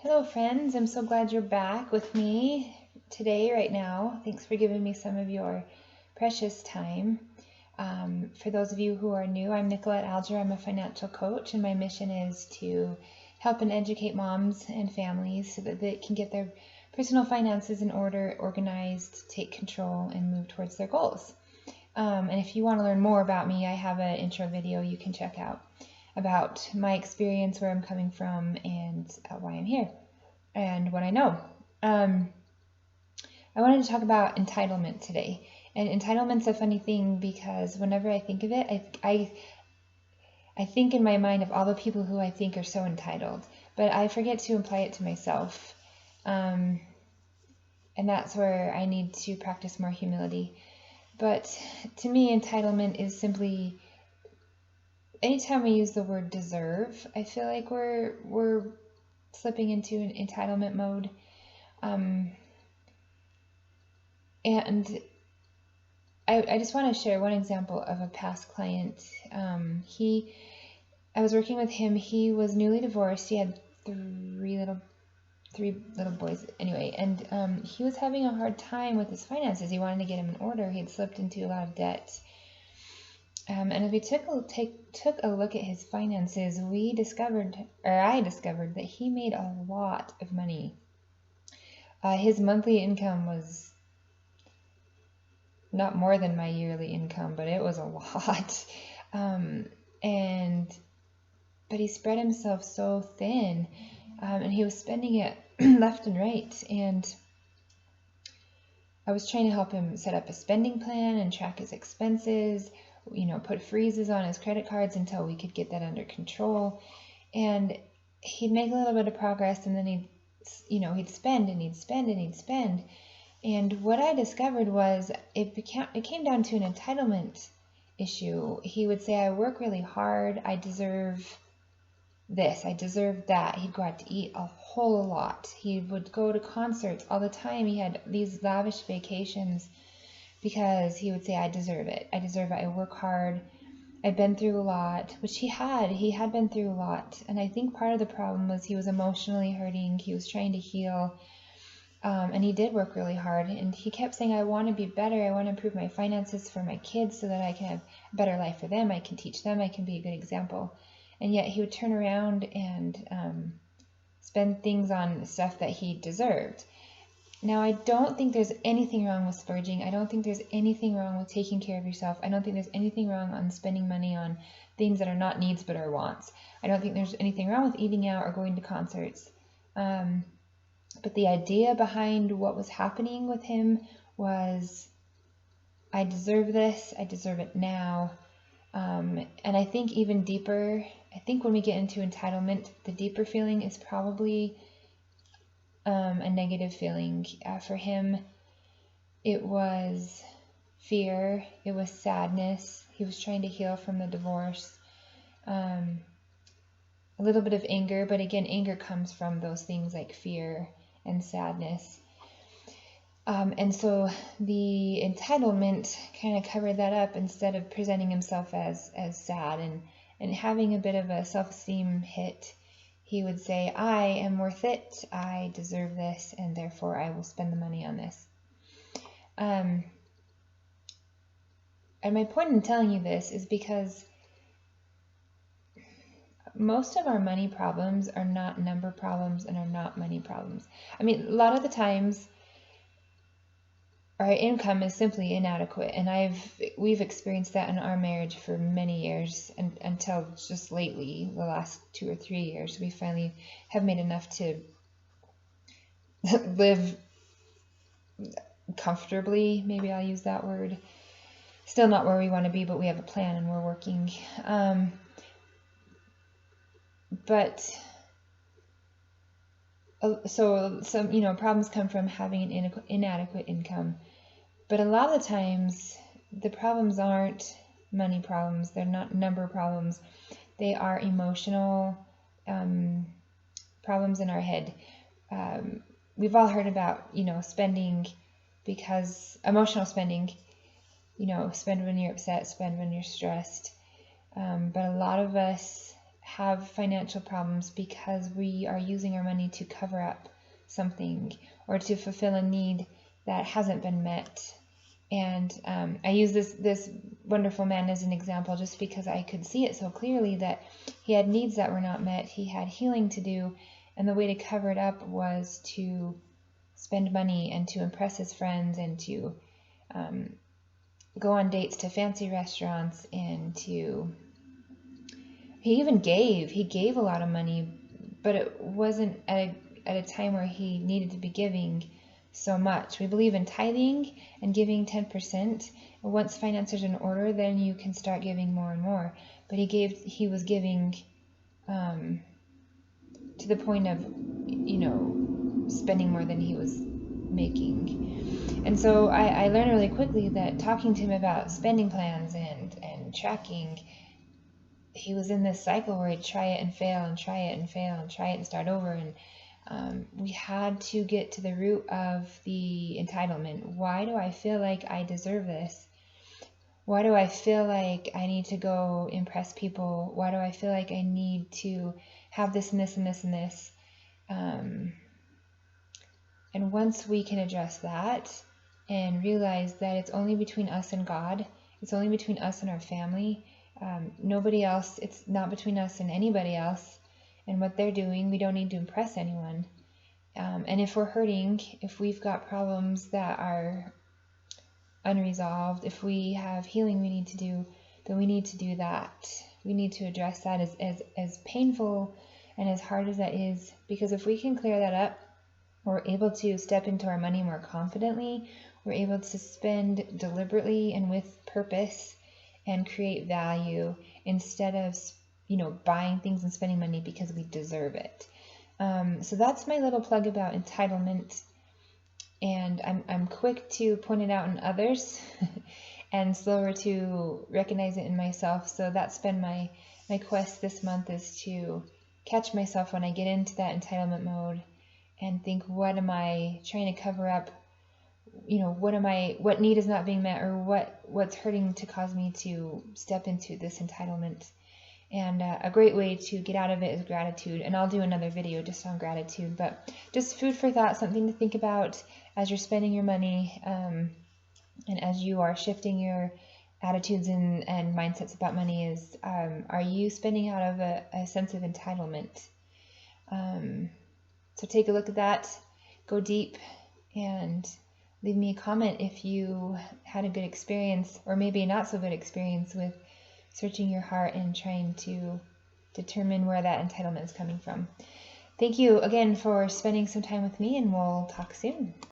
Hello, friends. I'm so glad you're back with me today, right now. Thanks for giving me some of your precious time. For those of you who are new, I'm Nicolette Alger. I'm a financial coach, and my mission is to help and educate moms and families so that they can get their personal finances in order, organized, take control, and move towards their goals. And if you want to learn more about me, I have an intro video you can check out about my experience, where I'm coming from, and why I'm here, and what I know. I wanted to talk about entitlement today. And entitlement's a funny thing because whenever I think of it, I think in my mind of all the people who I think are so entitled, but I forget to apply it to myself. And that's where I need to practice more humility. But to me, entitlement is simply, anytime we use the word deserve, I feel like we're slipping into an entitlement mode. And I just want to share one example of a past client. I was working with him. He was newly divorced. He had three little boys anyway, and he was having a hard time with his finances. He wanted to get them in order. He had slipped into a lot of debt. And if we took a look at his finances, I discovered that he made a lot of money. His monthly income was not more than my yearly income, but it was a lot. But he spread himself so thin, and he was spending it left and right. And I was trying to help him set up a spending plan and track his expenses, put freezes on his credit cards until we could get that under control. And he'd make a little bit of progress, and then he'd spend and he'd spend and he'd spend. And what I discovered was it came down to an entitlement issue. He would say, I work really hard, I deserve this, I deserve that. He'd go out to eat a whole lot. He would go to concerts all the time. He had these lavish vacations because he would say, I deserve it, I work hard, I've been through a lot, which he had been through a lot. And I think part of the problem was he was emotionally hurting. He was trying to heal. And he did work really hard, and he kept saying, I want to be better. I want to improve my finances for my kids so that I can have a better life for them. I can teach them. I can be a good example. And yet he would turn around and spend things on stuff that he deserved. Now, I don't think there's anything wrong with splurging. I don't think there's anything wrong with taking care of yourself. I don't think there's anything wrong on spending money on things that are not needs but are wants. I don't think there's anything wrong with eating out or going to concerts. But the idea behind what was happening with him was, I deserve this, I deserve it now. And I think even deeper, when we get into entitlement, the deeper feeling is probably a negative feeling. For him, it was fear, it was sadness. He was trying to heal from the divorce. A little bit of anger, but again, anger comes from those things like fear and sadness. And so the entitlement kind of covered that up. Instead of presenting himself as sad and having a bit of a self-esteem hit, he would say, I am worth it, I deserve this, and therefore I will spend the money on this. And my point in telling you this is because most of our money problems are not number problems and are not money problems. I mean, a lot of the times our income is simply inadequate, and we've experienced that in our marriage for many years, and until just lately, the last 2 or 3 years, we finally have made enough to live comfortably. Maybe I'll use that word. Still not where we want to be, but we have a plan and we're working. So some, problems come from having an inadequate income. But a lot of the times, the problems aren't money problems. They're not number problems. They are emotional problems in our head. We've all heard about, spending because emotional spending, spend when you're upset, spend when you're stressed. But a lot of us have financial problems because we are using our money to cover up something or to fulfill a need that hasn't been met. And I use this wonderful man as an example just because I could see it so clearly that he had needs that were not met. He had healing to do, and the way to cover it up was to spend money and to impress his friends and to go on dates to fancy restaurants and to... He even gave a lot of money, but it wasn't at a time where he needed to be giving so much. We believe in tithing and giving 10%. Once finances are in order, then you can start giving more and more. But he was giving to the point of, spending more than he was making. And so I learned really quickly that talking to him about spending plans and tracking, he was in this cycle where he'd try it and fail and try it and fail and try it and start over. And we had to get to the root of the entitlement. Why do I feel like I deserve this? Why do I feel like I need to go impress people? Why do I feel like I need to have this and this and this and this? And once we can address that and realize that it's only between us and God, it's only between us and our family, nobody else, it's not between us and anybody else and what they're doing. We don't need to impress anyone. And if we're hurting, if we've got problems that are unresolved, if we have healing we need to do, then we need to do that. We need to address that as painful and as hard as that is, because if we can clear that up, we're able to step into our money more confidently. We're able to spend deliberately and with purpose and create value instead of, buying things and spending money because we deserve it. So that's my little plug about entitlement. And I'm quick to point it out in others and slower to recognize it in myself. So that's been my quest this month, is to catch myself when I get into that entitlement mode and think, what am I trying to cover up? What need is not being met, or what's hurting to cause me to step into this entitlement? And a great way to get out of it is gratitude. And I'll do another video just on gratitude, but just food for thought, something to think about as you're spending your money, and as you are shifting your attitudes and mindsets about money is, are you spending out of a sense of entitlement? So take a look at that, go deep, and leave me a comment if you had a good experience, or maybe not so good experience, with searching your heart and trying to determine where that entitlement is coming from. Thank you again for spending some time with me, and we'll talk soon.